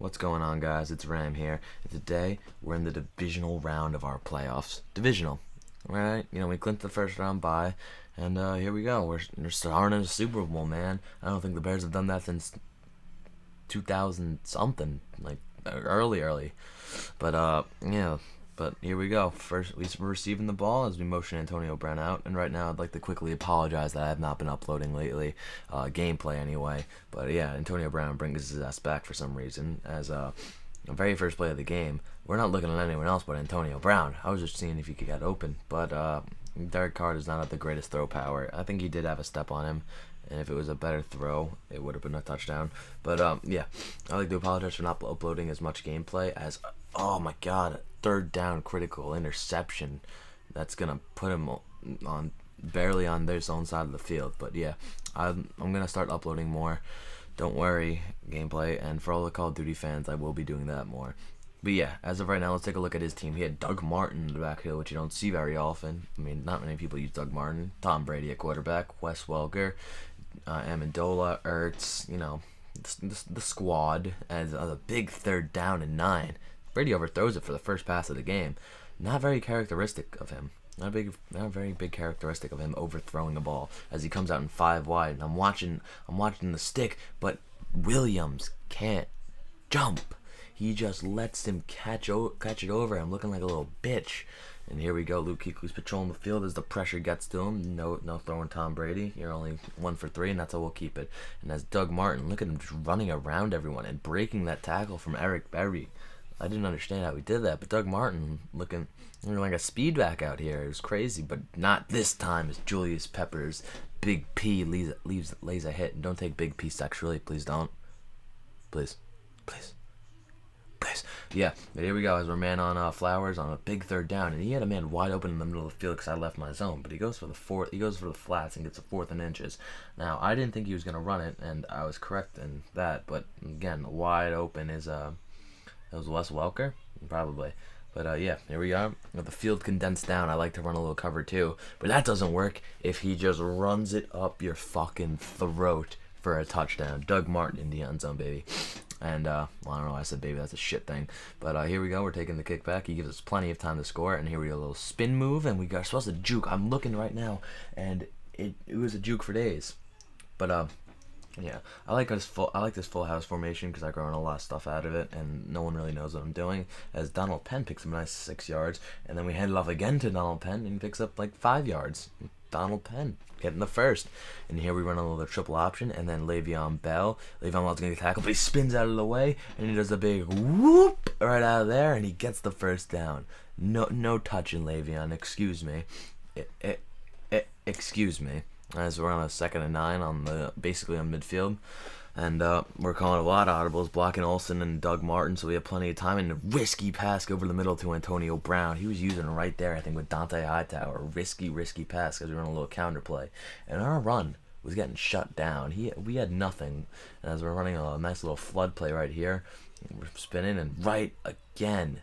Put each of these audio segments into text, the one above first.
What's going on, guys? It's Ram here, and today we're in the divisional round of our playoffs. Divisional, right? We clinched the first round bye, and here we go. We're starting in a Super Bowl, man. I don't think the Bears have done that since 2000 something, like early. But yeah. But here we go. First, we're receiving the ball as we motion Antonio Brown out. And right now, I'd like to quickly apologize that I have not been uploading lately, gameplay anyway. But yeah, Antonio Brown brings his ass back for some reason as the very first play of the game. We're not looking at anyone else but Antonio Brown. I was just seeing if he could get open. But Derek Carr does not have the greatest throw power. I think he did have a step on him. And if it was a better throw, it would have been a touchdown. But yeah, I'd like to apologize for not uploading as much gameplay as, oh my god, third down critical interception. That's going to put him on barely on their own side of the field. But yeah, I'm going to start uploading more. Don't worry, gameplay. And for all the Call of Duty fans, I will be doing that more. But yeah, as of right now, let's take a look at his team. He had Doug Martin in the backfield, which you don't see very often. I mean, not many people use Doug Martin. Tom Brady at quarterback, Wes Welker, Amendola, Ertz, the squad as a big third down and 9. Brady overthrows it for the first pass of the game. Not very characteristic of him. Not a very big characteristic of him overthrowing the ball as he comes out in 5 wide. And I'm watching the stick, but Williams can't jump. He just lets him catch it over him, looking like a little bitch. And here we go. Luke Kuechly's patrolling the field as the pressure gets to him. No throwing Tom Brady. You're only 1 for 3, and that's how we'll keep it. And as Doug Martin, look at him just running around everyone and breaking that tackle from Eric Berry. I didn't understand how he did that, but Doug Martin looking like a speedback out here. It was crazy, but not this time as Julius Peppers, Big P lays a hit. And don't take Big P sexually, please don't. Please. Yeah, but here we go as we're man on Flowers on a big third down, and he had a man wide open in the middle of the field because I left my zone. But he goes for the flats and gets a 4th and inches. Now I didn't think he was gonna run it, and I was correct in that. But again, wide open is it was Wes Welker probably. But yeah, here we are. With the field condensed down, I like to run a little cover too, but that doesn't work if he just runs it up your fucking throat for a touchdown. Doug Martin in the end zone, baby. And, well, I don't know why I said baby, that's a shit thing. But here we go, we're taking the kickback. He gives us plenty of time to score. And here we go, a little spin move. And we got supposed to juke. I'm looking right now. And it was a juke for days. But, yeah, I like this full house formation because I've grown a lot of stuff out of it. And no one really knows what I'm doing. As Donald Penn picks up a nice 6 yards. And then we hand it off again to Donald Penn. And he picks up like 5 yards. Donald Penn getting the first. And here we run a little triple option, and then Le'Veon Bell's going to get tackled, but he spins out of the way, and he does a big whoop right out of there, and he gets the first down. No touching Le'Veon, excuse me. Excuse me. As we're on a 2nd and 9 basically on midfield. And we're calling a lot of audibles, blocking Olsen and Doug Martin, so we have plenty of time. And a risky pass over the middle to Antonio Brown. He was using it right there, I think, with Dante Hightower. Risky pass because we run a little counter play. And our run was getting shut down. We had nothing. And as we're running a nice little flood play right here, we're spinning and right again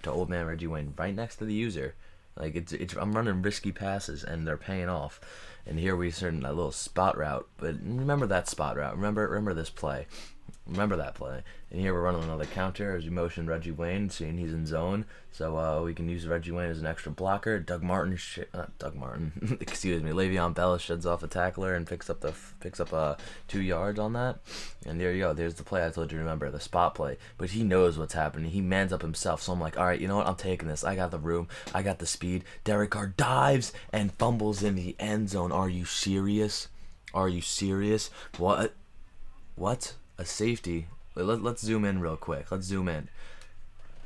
to old man Reggie Wayne, right next to the user. Like I'm running risky passes and they're paying off. And here we started that little spot route, but remember that spot route. Remember this play. Remember that play. And here we're running another counter as we motion Reggie Wayne, seeing he's in zone. So we can use Reggie Wayne as an extra blocker. Excuse me. Le'Veon Bell sheds off a tackler and picks up 2 yards on that. And there you go. There's the play I told you to remember, the spot play. But he knows what's happening. He mans up himself. So I'm like, all right, you know what? I'm taking this. I got the room. I got the speed. Derek Carr dives and fumbles in the end zone. Are you serious? What? A safety. Let's zoom in real quick.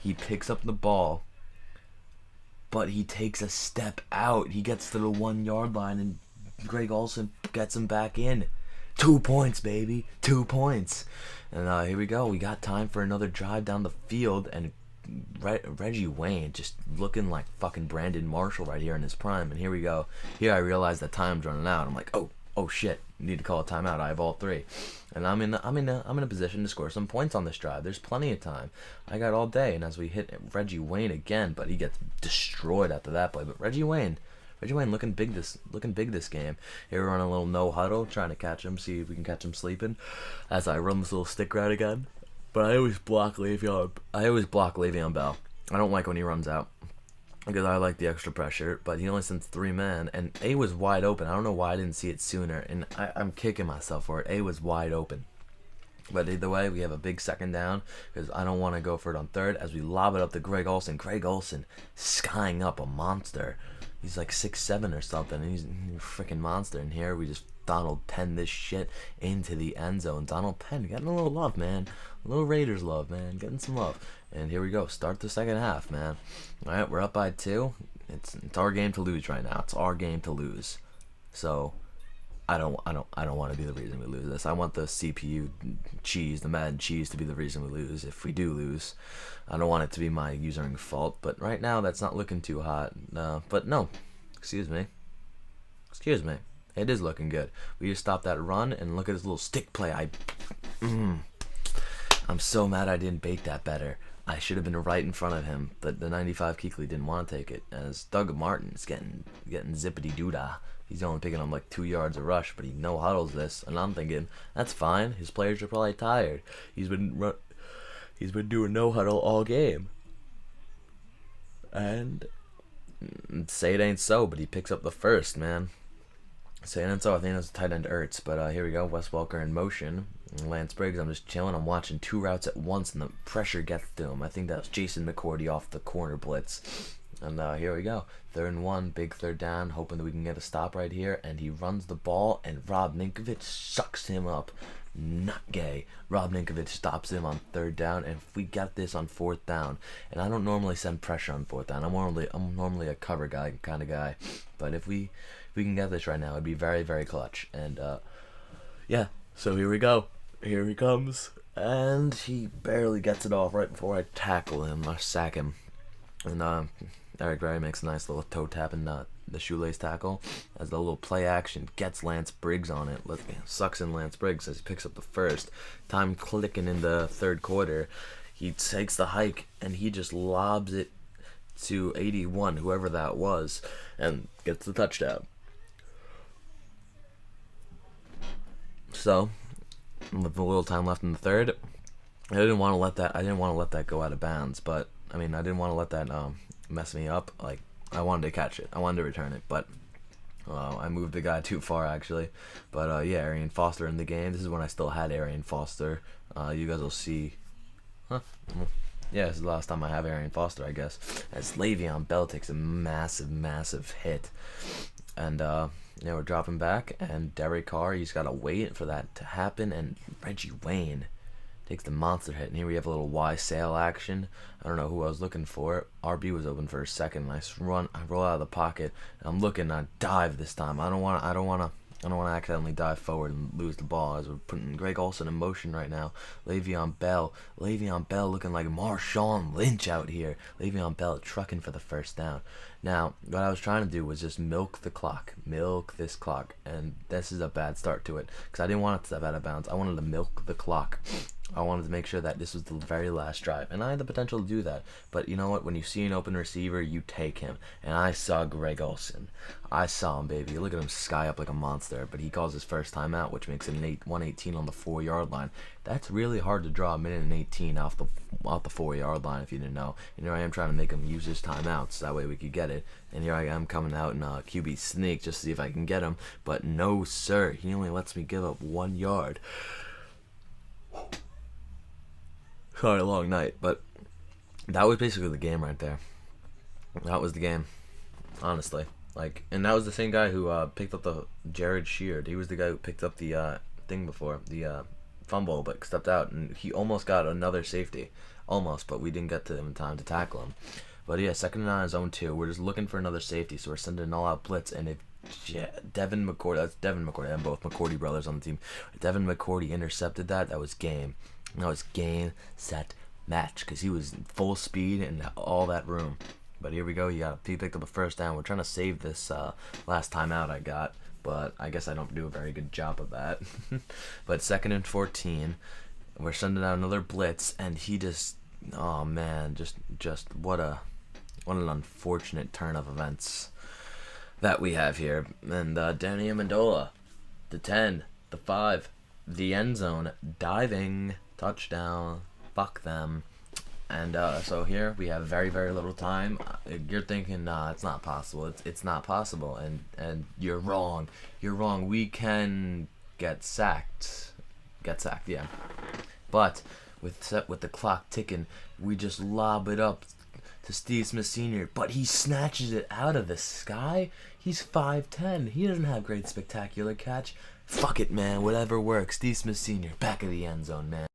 He picks up the ball, but he takes a step out. He gets to the 1 yard line, and Greg Olsen gets him back in. 2 points, baby. 2 points. And here we go. We got time for another drive down the field, and Reggie Wayne just looking like fucking Brandon Marshall right here in his prime. And here we go. Here I realize that time's running out. I'm like, oh shit, need to call a timeout. I have all 3, and I'm in a position to score some points on this drive. There's plenty of time. I got all day. And as we hit Reggie Wayne again, but he gets destroyed after that play. But Reggie Wayne looking big this game. Here we're on a little no huddle, trying to catch him, see if we can catch him sleeping. As I run this little stick route again. But I always block Le'Veon. I always block Le'Veon Bell. I don't like when he runs out because I like the extra pressure. But he only sends 3 men, and A was wide open. I don't know why I didn't see it sooner, and I'm kicking myself for it. A was wide open. But either way, we have a big second down because I don't want to go for it on third as we lob it up to Greg Olsen. Greg Olsen skying up a monster. He's like 6'7" or something, and he's a freaking monster. And here we just Donald Penn this shit into the end zone. Donald Penn getting a little love, man. A little Raiders love, man. Getting some love. And here we go. Start the second half, man. All right, we're up by 2. It's our game to lose right now. It's our game to lose. So I don't want to be the reason we lose this. I want the CPU cheese, the Madden cheese, to be the reason we lose. If we do lose, I don't want it to be my usering fault. But right now, that's not looking too hot. But no, excuse me. It is looking good. We just stopped that run and look at this little stick play. I'm so mad I didn't bait that better. I should have been right in front of him, but the 95 Keekly didn't want to take it. As Doug Martin's getting zippity doodah. He's only picking up like 2 yards a rush, but he no huddles this, and I'm thinking that's fine. His players are probably tired. He's been doing no huddle all game, and say it ain't so, but he picks up the first, man. Say it ain't so. I think it was tight end Ertz, but here we go. Wes Welker in motion. Lance Briggs, I'm just chilling. I'm watching 2 routes at once, and the pressure gets to him. I think that was Jason McCourty off the corner blitz. And here we go. 3rd and 1, big third down, hoping that we can get a stop right here. And he runs the ball, and Rob Ninkovich sucks him up. Not gay. Rob Ninkovich stops him on 3rd down, and if we get this on 4th down, and I don't normally send pressure on 4th down. I'm normally a cover guy kind of guy, but if we can get this right now, it'd be very, very clutch. And yeah, so here we go. Here he comes, and he barely gets it off right before I tackle him, I sack him. And Eric Berry makes a nice little toe tap and the shoelace tackle as the little play action gets Lance Briggs on it. Sucks in Lance Briggs as he picks up the first. Time clicking in the 3rd quarter. He takes the hike and he just lobs it to 81, whoever that was, and gets the touchdown. So, with a little time left in the 3rd, I didn't want to let that go out of bounds, but I mean, I didn't want to let that mess me up. Like, I wanted to catch it. I wanted to return it, but I moved the guy too far, actually. But yeah, Arian Foster in the game. This is when I still had Arian Foster. You guys will see. Huh? Yeah, this is the last time I have Arian Foster, I guess. As Le'Veon Bell takes a massive, massive hit. And yeah, we're dropping back. And Derek Carr, he's got to wait for that to happen. And Reggie Wayne takes the monster hit, and here we have a little Y sail action. I don't know who I was looking for. RB was open for a second. I roll out of the pocket. And I'm looking. I dive this time. I don't want to accidentally dive forward and lose the ball. As we're putting Greg Olsen in motion right now. Le'Veon Bell looking like Marshawn Lynch out here. Le'Veon Bell trucking for the first down. Now, what I was trying to do was just milk this clock, and this is a bad start to it because I didn't want it to step out of bounds. I wanted to milk the clock. I wanted to make sure that this was the very last drive, and I had the potential to do that. But you know what? When you see an open receiver, you take him. And I saw Greg Olsen. I saw him, baby. Look at him sky up like a monster. But he calls his first time out, which makes it an 118 on the 4-yard line. That's really hard to draw a minute and 18 off the 4-yard line if you didn't know. And here I am trying to make him use his timeouts so that way we could get it. And here I am coming out in a QB sneak just to see if I can get him. But no, sir. He only lets me give up 1 yard. Sorry, long night, but that was basically the game right there. That was the game, honestly. Like, and that was the same guy who picked up the Jared Sheard. He was the guy who picked up the thing before, the fumble, but stepped out, and he almost got another safety, almost, but we didn't get to him in time to tackle him. But yeah, 2nd and 9 zone 2. We're just looking for another safety, so we're sending an all-out blitz, and if Devin McCourty, that's Devin McCourty, and both McCourty brothers on the team. If Devin McCourty intercepted that was game. That was game, set, match, because he was full speed and all that room. But here we go. He picked up a first down. We're trying to save this last timeout I got, but I guess I don't do a very good job of that. But 2nd and 14, we're sending out another blitz, and he just, oh man, just what an unfortunate turn of events that we have here. And Danny Amendola, the 10, the 5, the end zone, diving, touchdown. fuck them. And so here we have very, very little time. You're thinking, nah, it's not possible. It's not possible, and you're wrong. You're wrong. We can get sacked. Get sacked, yeah. But with the clock ticking, we just lob it up to Steve Smith Sr. But he snatches it out of the sky. He's 5'10". He doesn't have great spectacular catch. Fuck it, man. Whatever works. Steve Smith Sr. back of the end zone, man.